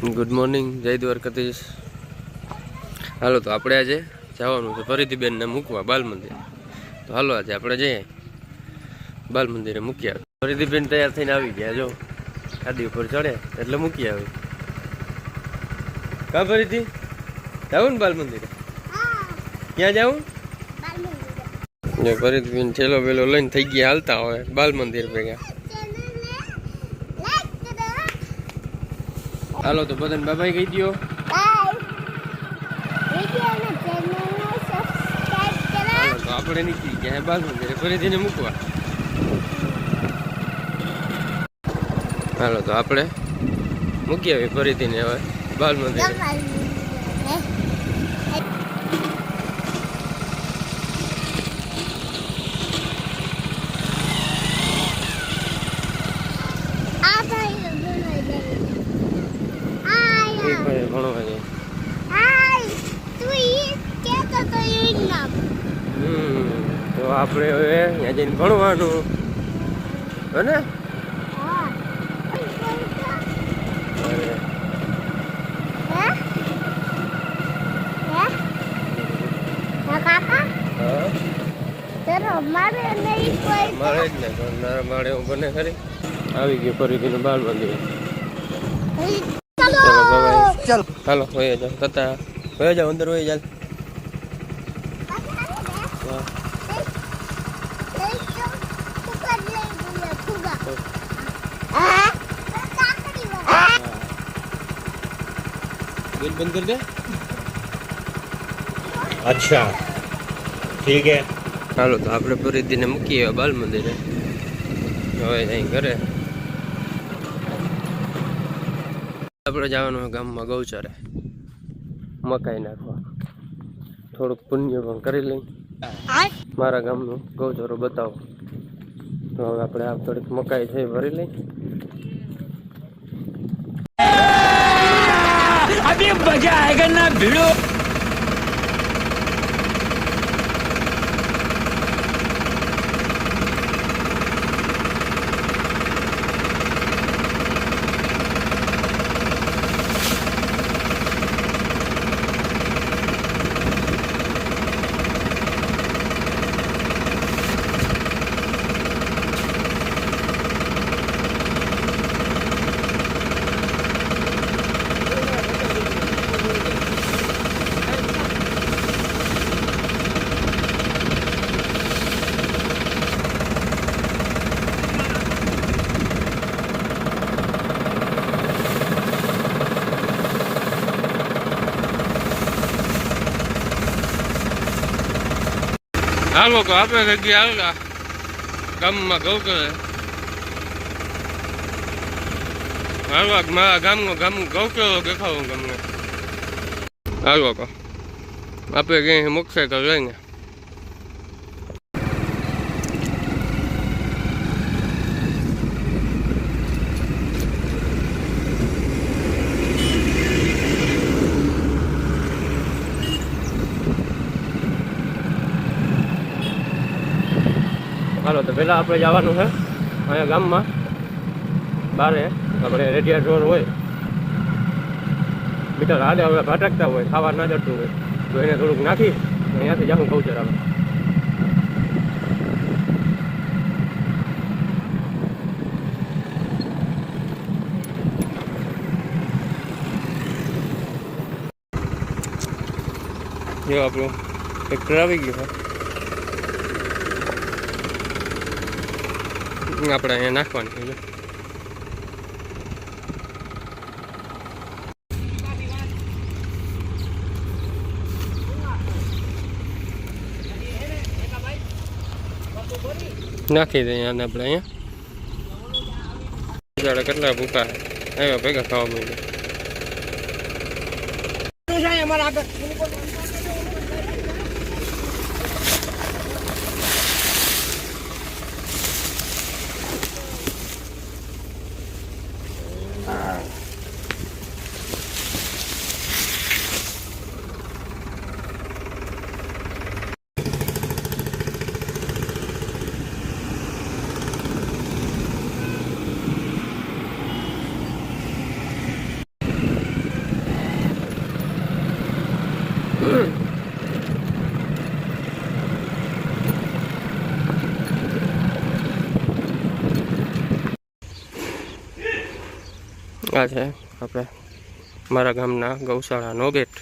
Good morning, જય દ્વારકાધીશ. હાલો, તો આપણે આજે જવાનું છે ફરીથી બેનને મૂકવા બાલ મંદિર. તો હાલો આજે આપણે જઈએ બાલ મંદિરે મૂકી આવે. ફરીથી બેન તૈયાર થઈને આવી ગયા, જો ગાડી ઉપર ચડે એટલે મૂકી આવી. કા ફરીથી જાવું ને બાલ મંદિરે? ક્યાં જાવું? જો ફરીથી બેન છેલ્લો પેલો લઈને થઈ ગયા હાલતા હોય બાલ મંદિર ભેગા. હાલો તો બધાને બાબાઈ કહી દો. તો આપણે નીકળી ગયા બાલ મંદિરે ફરીથી મૂકવા. હાલો તો આપણે મૂકી આવી ફરીથી ને હવે બાલ મંદિરે. તો આપણે હવે ત્યાં જઈને ભણવાનું હે ને? મારે જ ને મારે હું બને ખરી આવી ગયું ફરીથી બાલ મંદિર. ચાલો હાલો હોય જાઓ તતા હોય જાઓ અંદર હોય ચાલ. बिल बंद कर दे. अच्छा ठीक है. હાલો તો આપણે ફરીથી મૂકીએ બાલ મંદિરે. હવે અહીં ઘરે આપણે જવાનું ગામમાં ગૌચરે મકાઈ નાખવા. થોડુંક પુણ્ય પણ કરી લઈ. મારા ગામનું ગૌચરો બતાવો. તો હવે આપણે આ થોડીક મકાઈ છે ભરી લઈ. अभी मजा आएगा ना भिड़ो. હાલો તો આપણે જગ્યા આવેલા ગામમાં ગૌચરે. હાલવા મારા ગામનું ગૌચરો દેખાવું ગમને. હાલો તો આપણે ક્યાંય મૂકશે તો લઈને. હાલો તો પહેલાં આપણે જવાનું છે અહીંયા ગામમાં બારે આપણે રેડિયા ઢોર હોય મીટર હાલે હવે ભટકતા હોય ખાવા ના જતું હોય તો એને થોડુંક નાખી અહીંયાથી જાઉં ગૌચર આવે. જો આપણું ટ્રેક્ટર આવી ગયું છે. આપણે અહીંયા નાખવાની છે. નાખી દઈએ આને આપણે અહીંયા. કેટલા ભૂકા આવ્યા ભેગા ખાવા મળે. આ છે આપણે મારા ગામના ગૌશાળાનો ગેટ.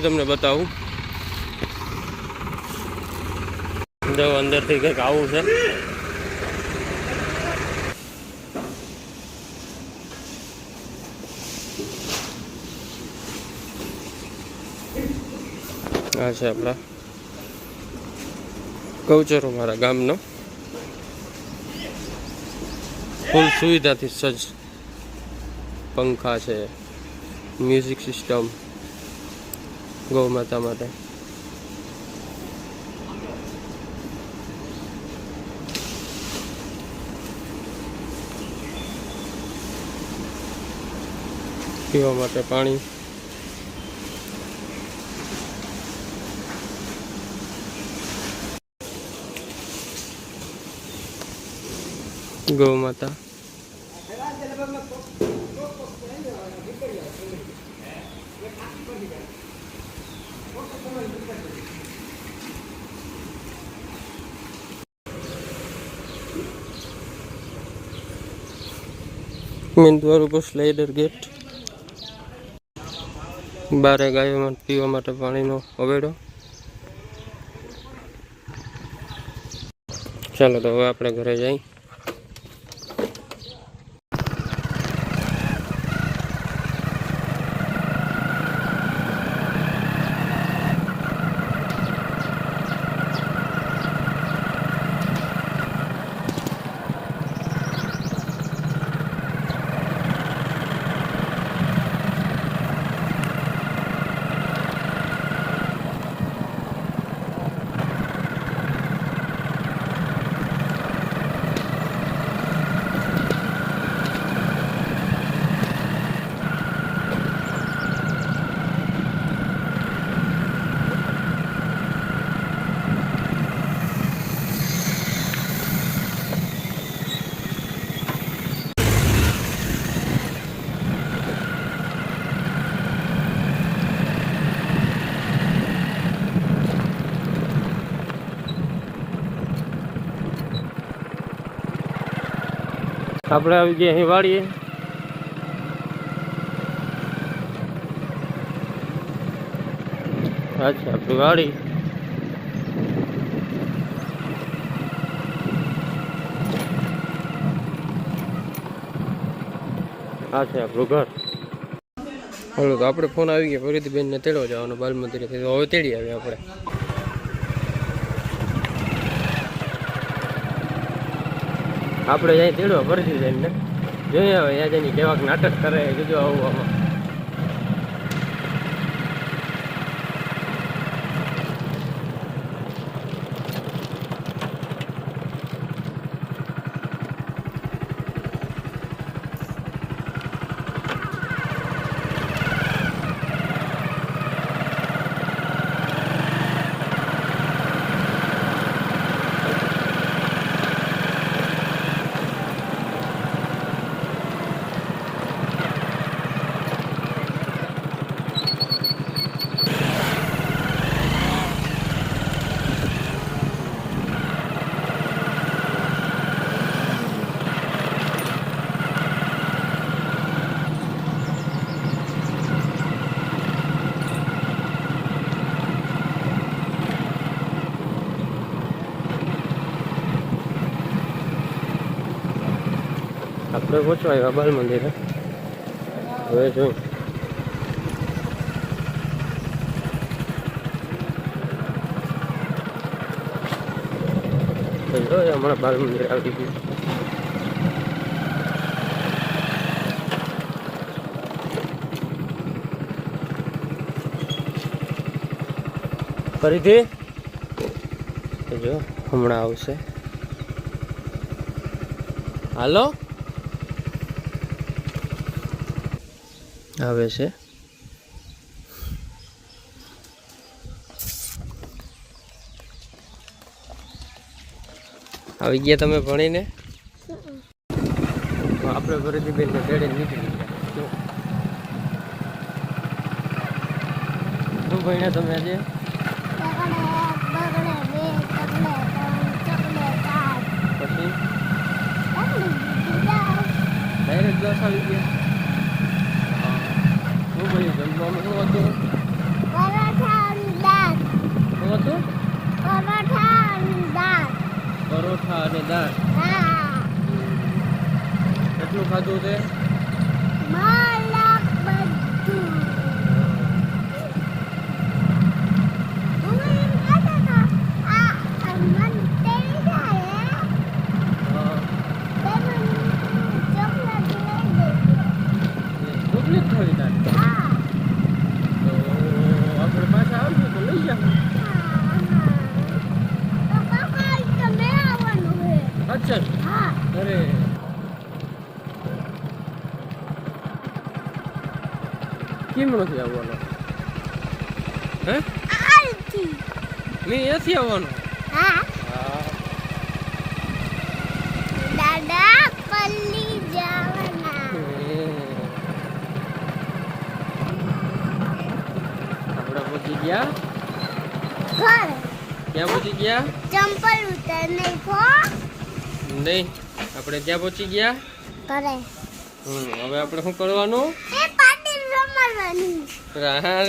તમને બતાવું જો અંદરથી કંઈક આવું છે. આ છે આપણા ગૌચરો મારા ગામનો. ફૂલ સુવિધાથી સજ્જ પંખા છે, મ્યુઝિક સિસ્ટમ ગૌ માતા માટે. પીવા માટે પાણી. ગૌ માતા મેન દ્વાર ઉપર સ્લાઇડર ગેટ. બારે ગાયો પીવા માટે પાણીનો અવેડો. ચાલો તો હવે આપણે ઘરે જઈ. આપણે આવી ગયા અહીં વાડીએ. અચ્છા આપણી વાડી. આ છે આપણું ઘર. હાલો તો આપણે ફોન આવી ગયા ફરીથી બેનને તેડવા જવાનો બાલ મંદિરેથી. તો હવે તેડી આવ્યા આપણે. આપણે જાય તેડવા ફરીથી જઈને જોઈએ હવે ત્યાં જઈને કેવાક નાટક કરે કીધું આવું આમાં. આપણે પહોંચવા આવ્યા બાલ મંદિરે. હવે જોઈ હમણાં બાલ મંદિર આવી ગયું. ફરીથી જો હમણાં આવશે. હાલો આવે છે. આવી ગયા તમે ભણીને? આપણે ફરીથી બેન તેડે નીકળી ગયા જો શું ભણ્યા તમે આજે પછી ડાયરેક્ટ 10 આવી ગયા શું ભણ્યું જમવામાં શું હતું શું હતું પરોઠા અને દાળ કેટલું ખાધું તે ચોકલેટ ખાવી તારે તો આપણે પાછા આવશું તો લઈ જાવ અચ્છા અરે કેમ નથી આવવાનો હે મેં નથી આવવાનો દાદા પલ્લી જવાના આપણે પહોંચી ગયા ઘર ક્યાં પહોંચી ગયા ચંપલ ઉતર નહીં ખો નહીં આપણે ક્યાં પહોંચી ગયા કરે હવે આપણે શું કરવાનું એ પાટી રમવાની હા